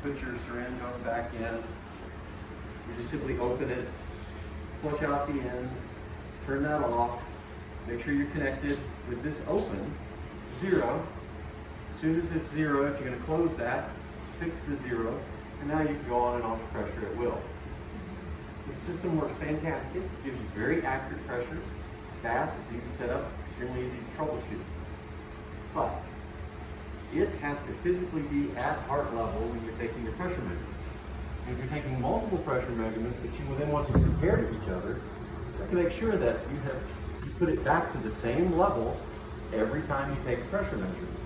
put your syringe on the back end. You just simply open it, flush out the end, turn that off, make sure you're connected with this open, 0. As soon as it's 0, you're going to close that, fix the 0, and now you can go on and off the pressure at will. The system works fantastic, gives you very accurate pressures, it's fast, it's easy to set up, extremely easy to troubleshoot. But it has to physically be at heart level when you're taking your pressure measurement. And if you're taking multiple pressure measurements that you will then want to compare to each other, you have to make sure that you put it back to the same level every time you take a pressure measurement.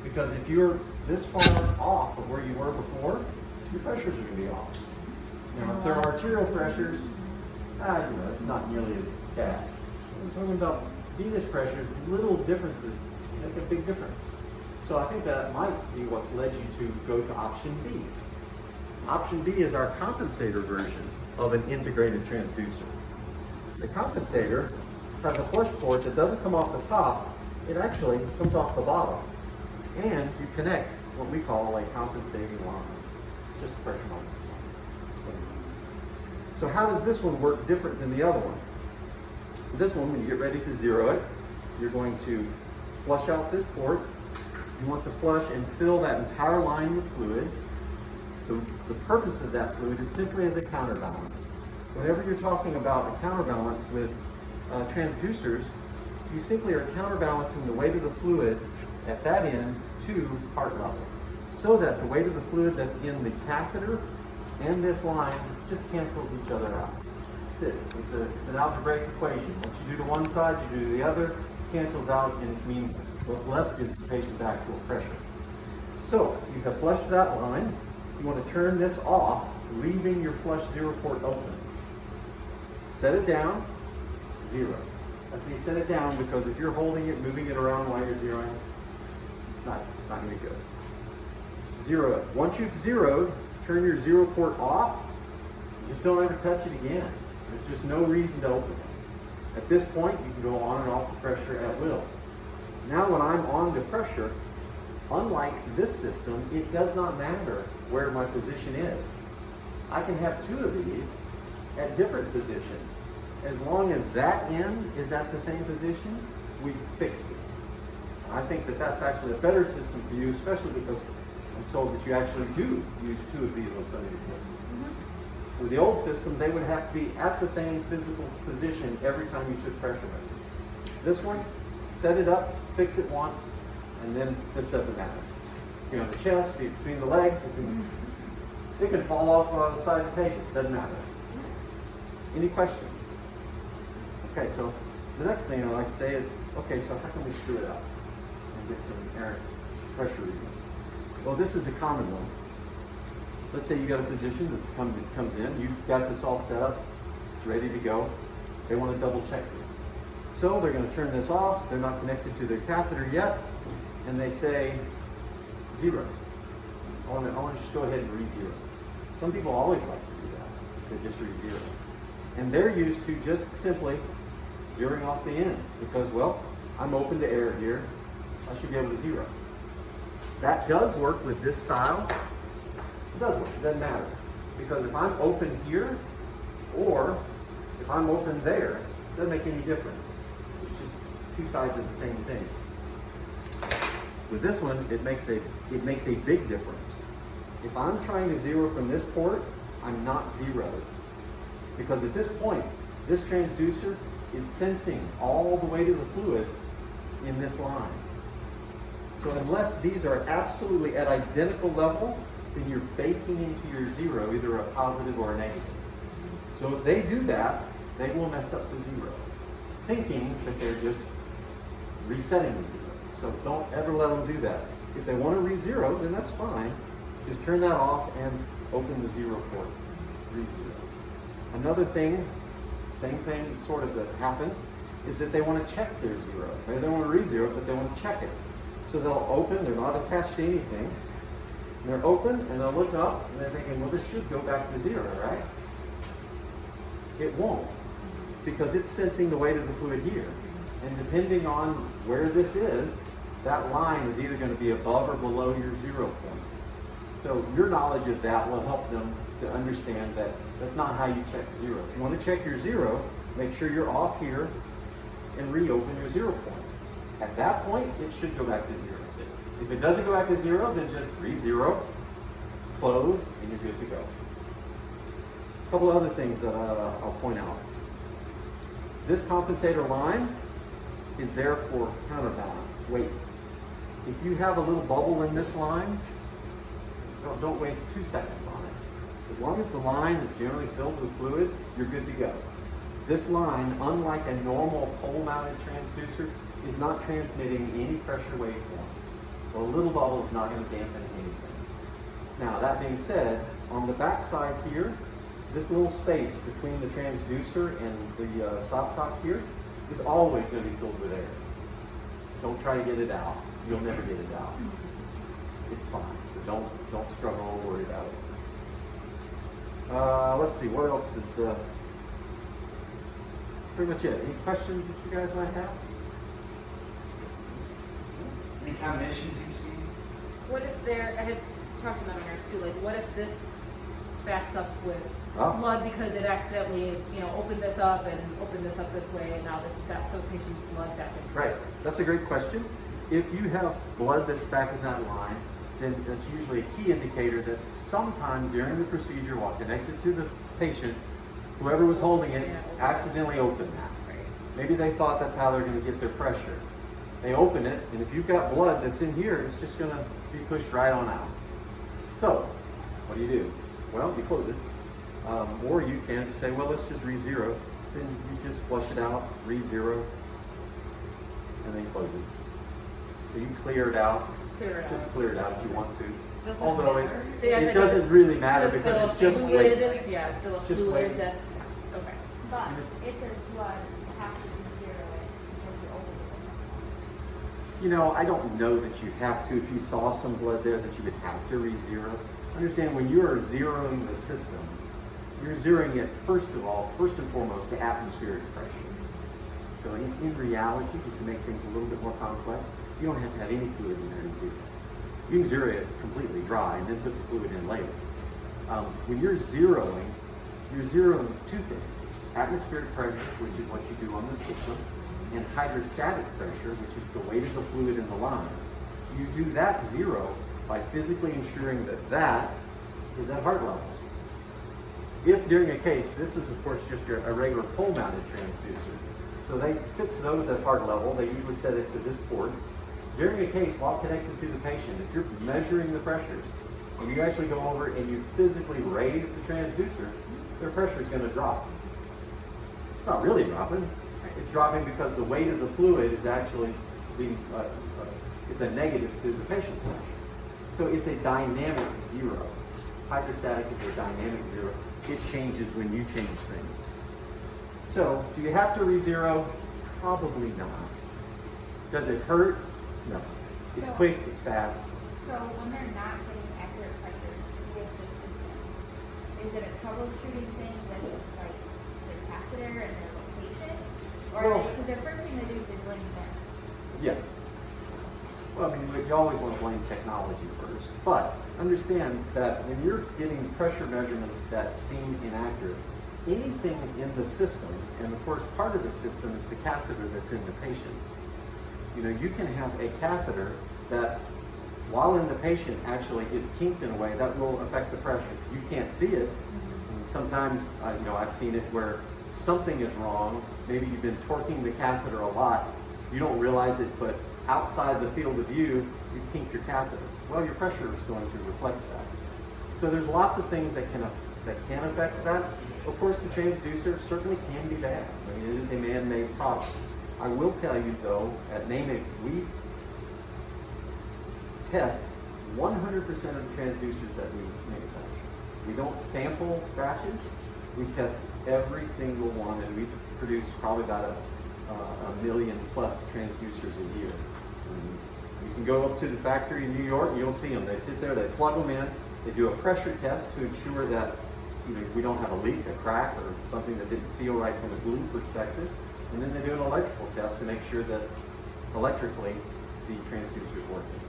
Because if you're this far off of where you were before, your pressures are going to be off. Now, if there are arterial pressures, it's not nearly as bad. We're talking about venous pressures, little differences make a big difference. So I think that might be what's led you to go to option B. Option B is our compensator version of an integrated transducer. The compensator has a flush port that doesn't come off the top, it actually comes off the bottom. And you connect what we call a compensating line, just a pressure line. So how does this one work different than the other one? This one, when you get ready to 0 it, you're going to flush out this port. You want to flush and fill that entire line with fluid. The purpose of that fluid is simply as a counterbalance. Whenever you're talking about a counterbalance with transducers, you simply are counterbalancing the weight of the fluid at that end to heart level, so that the weight of the fluid that's in the catheter and this line just cancels each other out. That's it. It's an algebraic equation. Once you do to one side, you do to the other, cancels out, and it's meaningless. What's left is the patient's actual pressure. So you have flushed that line. You want to turn this off, leaving your flush 0 port open. Set it down, 0. I say set it down because if you're holding it, moving it around while you're zeroing, it's not going to be good. 0 it. Once you've zeroed, turn your 0 port off. Just don't ever touch it again. There's just no reason to open it. At this point, you can go on and off the pressure at will. Now when I'm on the pressure, unlike this system, it does not matter where my position is. I can have 2 of these at different positions. As long as that end is at the same position, we've fixed it. I think that that's actually a better system for you, especially because I'm told that you actually do use 2 of these on some of your cases. With the old system, they would have to be at the same physical position every time you took pressure measurement. This one, set it up, fix it once, and then this doesn't matter. You know, the chest, between the legs, it can fall off on the side of the patient, doesn't matter. Any questions? Okay, so the next thing I'd like to say is, okay, so how can we screw it up and get some errant pressure readings? Well, this is a common one. Let's say you got a physician that comes in, you've got this all set up, it's ready to go. They want to double check it. So they're going to turn this off, they're not connected to their catheter yet, and they say 0. I want to just go ahead and re-zero. Some people always like to do that, they just re-zero. And they're used to just simply zeroing off the end because, well, I'm open to error here, I should be able to 0. That does work with this style. It does work, it doesn't matter. Because if I'm open here, or if I'm open there, it doesn't make any difference. It's just 2 sides of the same thing. With this one, it makes a big difference. If I'm trying to 0 from this port, I'm not 0'd. Because at this point, this transducer is sensing all the weight of the fluid in this line. So unless these are absolutely at identical level, then you're baking into your 0 either a positive or a negative. So if they do that, they will mess up the 0, thinking that they're just resetting the 0. So don't ever let them do that. If they want to re-zero, then that's fine. Just turn that off and open the 0 port. Re-zero. Another thing, same thing sort of that happens, is that they want to check their 0. They don't want to re-zero, but they want to check it. So they'll open, they're not attached to anything. And they're open and they'll look up and they're thinking, well, this should go back to 0, right? It won't, because it's sensing the weight of the fluid here. And depending on where this is, that line is either going to be above or below your 0 point. So your knowledge of that will help them to understand that that's not how you check zero. If you want to check your zero, make sure you're off here and reopen your 0 point. At that point, it should go back to 0. If it doesn't go back to 0, then just re-zero, close, and you're good to go. A couple other things that I'll point out. This compensator line is there for counterbalance, weight. If you have a little bubble in this line, don't waste 2 seconds on it. As long as the line is generally filled with fluid, you're good to go. This line, unlike a normal pole-mounted transducer, is not transmitting any pressure waveform. So a little bubble is not going to dampen anything. Now, that being said, on the back side here, this little space between the transducer and the stopcock here is always going to be filled with air. Don't try to get it out. You'll never get it out. It's fine. So don't struggle or worry about it. Let's see, what else is pretty much it. Any questions that you guys might have? Any combinations you see? What if I had talked to them nurse too, like what if this backs up with blood because it accidentally, opened this up and opened this up this way, and now this has got some patient's blood back in. Right, that's a great question. If you have blood that's back in that line, then that's usually a key indicator that sometime during the procedure while connected to the patient, whoever was holding it accidentally opened that. Right. Maybe they thought that's how they're going to get their pressure. They open it, and if you've got blood that's in here, it's just going to be pushed right on out. So, what do? Well, you close it. Or you can just say, well, let's just re-zero. Then you just flush it out, re-zero, and then close it. So you can clear it out. Just clear it out if you want to. Doesn't Although matter. it doesn't really matter It's because still it's just fluid. weight. Yeah, it's still a Just fluid weight. that's okay. But if there's blood, you have to re-zero it because you opened it. I don't know that you have to. If you saw some blood there, that you would have to re-zero. Understand, when you are zeroing the system, you're zeroing it, first and foremost, to atmospheric pressure. So in reality, just to make things a little bit more complex, you don't have to have any fluid in there to zero. You can zero it completely dry and then put the fluid in later. When you're zeroing two things: atmospheric pressure, which is what you do on the system, and hydrostatic pressure, which is the weight of the fluid in the lines. You do that zero by physically ensuring that is at heart level. If during a case, this is of course just a regular pole-mounted transducer, so they fix those at heart level. They usually set it to this port. During a case, while connected to the patient, if you're measuring the pressures, and you actually go over and you physically raise the transducer, their pressure is going to drop. It's not really dropping. It's dropping because the weight of the fluid is actually being, it's a negative to the patient's pressure. So it's a dynamic zero. Hydrostatic is a dynamic zero. It changes when you change things. So, do you have to re-zero? Probably not. Does it hurt? No. It's quick, it's fast. So when they're not getting accurate pressures with the system, is it a troubleshooting thing with like their catheter and their location? Or because the first thing they do is they blame them. Yeah. Well, you always want to blame technology first. But understand that when you're getting pressure measurements that seem inaccurate, anything in the system, and of course part of the system is the catheter that's in the patient. You can have a catheter that, while in the patient, actually is kinked in a way that will affect the pressure. You can't see it. And sometimes, I've seen it where something is wrong. Maybe you've been torquing the catheter a lot. You don't realize it, but outside the field of view, you've kinked your catheter. Well, your pressure is going to reflect that. So there's lots of things that can affect that. Of course, the transducer certainly can be bad. It is a man-made problem. I will tell you, though, at NamicC, we test 100% of the transducers that we manufacture. We don't sample batches. We test every single one, and we produce probably about a million plus transducers a year. You can go up to the factory in New York, and you'll see them. They sit there, they plug them in, they do a pressure test to ensure that we don't have a leak, a crack, or something that didn't seal right from a glue perspective. And then they do an electrical test to make sure that electrically the transducer is working.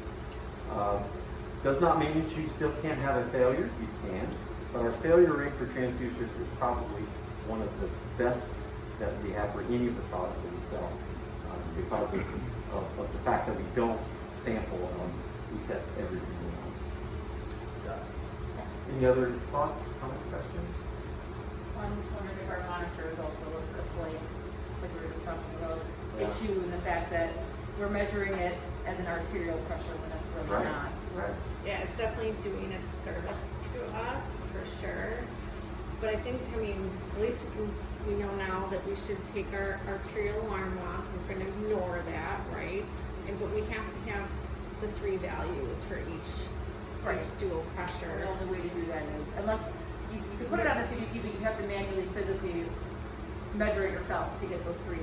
Does not mean that you still can't have a failure. You can, but our failure rate for transducers is probably one of the best that we have for any of the products that we sell, because of the fact that we don't sample them. We test every single one. Any other thoughts, comments, questions? I'm just wondering if our monitor is also a slight, like we were just talking about, Yeah. issue in the fact that we're measuring it as an arterial pressure when it's really Right. not. Right. Yeah, it's definitely doing a service to us for sure. But I think, I mean, at least we know now that we should take our arterial alarm off. We're going to ignore that, right? But we have to have the 3 values for each dual pressure. The only way to do that is, unless you can put it on a CDP, but you have to manually, physically measure it yourself to get those 3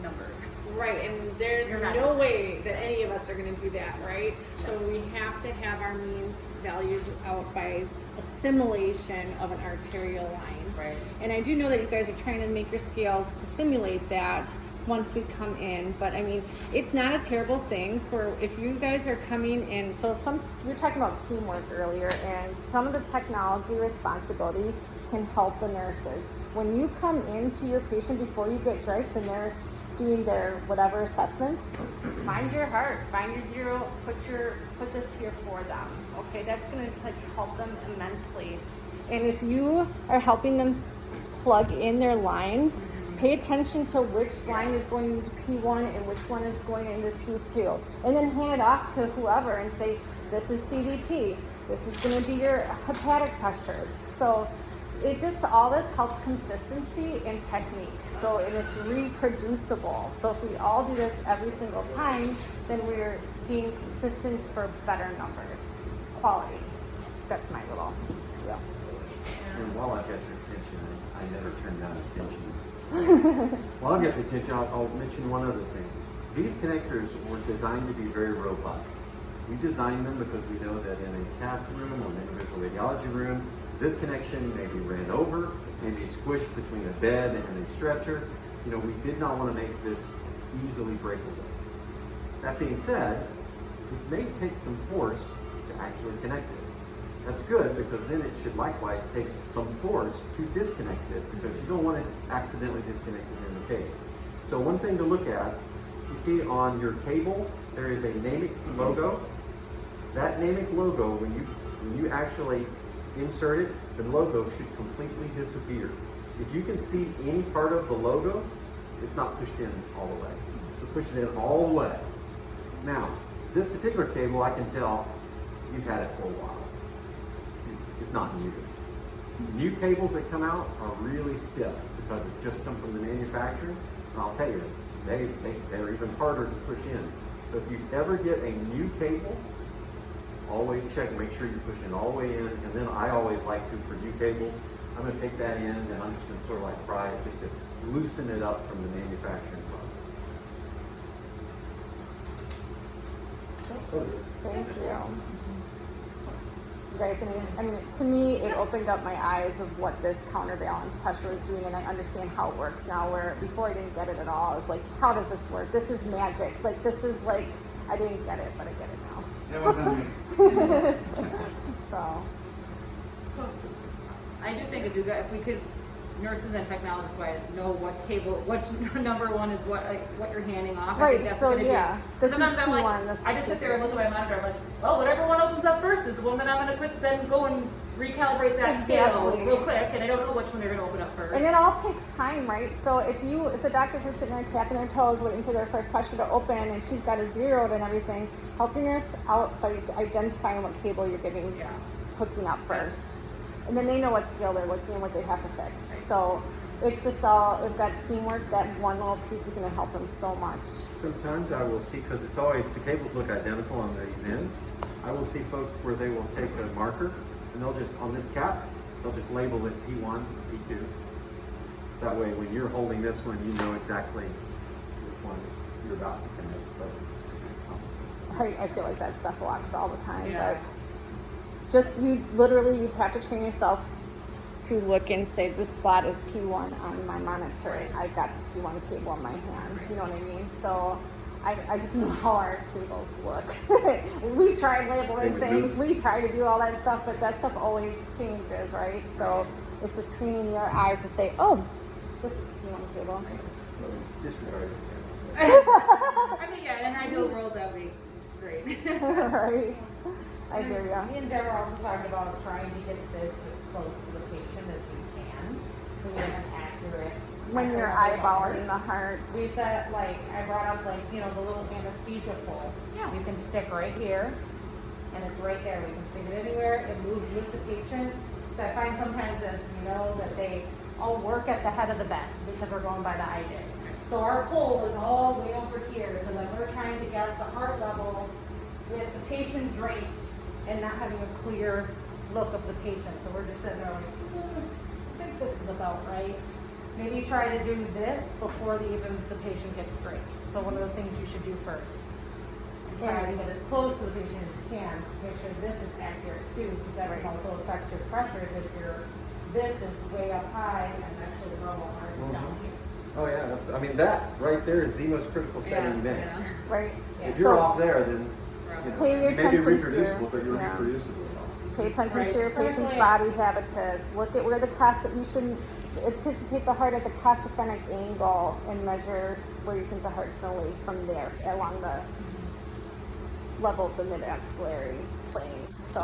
numbers. Right, and there's You're not no gonna- way that any of us are going to do that, right? So we have to have our means valued out by assimilation of an arterial line. Right. And I do know that you guys are trying to make your scales to simulate that once we come in, but I mean, it's not a terrible thing for if you guys are coming in. So we were talking about teamwork earlier, and some of the technology responsibility can help the nurses. When you come into your patient before you get draped and they're doing their whatever assessments, find your heart, find your zero, put this here for them. Okay, that's gonna help them immensely. And if you are helping them plug in their lines, pay attention to which line is going into P1 and which one is going into P2. And then hand it off to whoever and say, this is CDP, this is gonna be your hepatic pressures. So it just, all this helps consistency and technique. So, and it's reproducible. So if we all do this every single time, then we're being consistent for better numbers. Quality. That's my little spiel. And while I've got your attention, I never turn down attention. While I've got your attention, I'll mention one other thing. These connectors were designed to be very robust. We designed them because we know that in a cath room or an individual radiology room, this connection may be ran over, may be squished between a bed and a stretcher. You know, we did not want to make this easily breakable. That being said, it may take some force to actually connect it. That's good, because then it should likewise take some force to disconnect it, because you don't want it to accidentally disconnect it in the case. So one thing to look at, you see on your cable, there is a NAMIC logo. That NAMIC logo, when you actually insert it, the logo should completely disappear. If you can see any part of the logo, it's not pushed in all the way. So push it in all the way. Now, this particular cable, I can tell you've had it for a while. It's not new. New cables that come out are really stiff because it's just come from the manufacturer. And I'll tell you, they're even harder to push in. So if you ever get a new cable, always check, make sure you push it all the way in. And then I always like to, for new cables, I'm going to take that in and I'm just going to sort of like pry it just to loosen it up from the manufacturing process. Thank you. You guys I mean, to me, it opened up my eyes of what this counterbalance pressure is doing, and I understand how it works now, where before I didn't get it at all. I was like, how does this work? This is magic. Like, this is like, I didn't get it, but I get it now. That wasn't me. So, I do think if we could, nurses and technologists wise, know what cable, what number one is what, like what you're handing off. I right, think that's so gonna yeah, be, this is sometimes I'm P1, like, this is I just sit there and P2. look at my monitor. I'm like, well, whatever one opens up first is the one that I'm gonna quick then go and recalibrate that scale Exactly. real quick, and I don't know which one they're gonna open up first. And it all takes time, right? So if the doctors are sitting there tapping their toes, waiting for their first pressure to open, and she's got it zeroed and everything, help your nurse out by identifying what cable you're giving, Yeah. hooking up first. And then they know what scale they're looking and what they have to fix. So it's just all, if that teamwork, that one little piece is gonna help them so much. Sometimes I will see, because it's always, the cables look identical on these ends, I will see folks where they will take a marker and they'll just, on this cap, they'll just label it P1, P2. That way when you're holding this one, you know exactly which one you're about to connect. But, I feel like that stuff walks all the time, Yeah. but just you'd have to train yourself to look and say, this slot is P1 on my monitor. I've got the P1 cable in my hand, you know what I mean? So I just know how our cables look. We've tried labeling things, we try to do all that stuff, but that stuff always changes, right? So it's just training your eyes to say, oh, this is one cable. Disregard it. I mean, yeah, in an ideal world, that would be great. Right. I hear ya. Me and Deborah also talked about trying to get this as close to the patient as we can, so we have an accurate. When you're eyeballing the heart. We said, like, I brought up, like, you know, the little anesthesia pole. Yeah. You can stick right here, and it's right there. We can stick it anywhere. It moves with the patient. So I find sometimes that, you know, that they all work at the head of the bed because we're going by the IJ. So our pole is all way over here. So then we're trying to guess the heart level with the patient draped and not having a clear look of the patient. So we're just sitting there like, I think this is about right. Maybe try to do this before the patient gets draped. So one of the things you should do first. And try to get as close to the patient as you can to make sure this is accurate too, because that can also affect your pressures if this is way up high and actually the normal heart is down here. Oh yeah, I mean that right there is the most critical setting you make. Yeah. Right. If you're off there, then Pay your you may be attention to reproducible, but you're yeah. reproducible. Pay attention to your patient's Personally- body habitus. Look at where the you should anticipate the heart at the costophenic angle and measure where you think the heart's going to lead from there along the level of the mid-axillary plane. So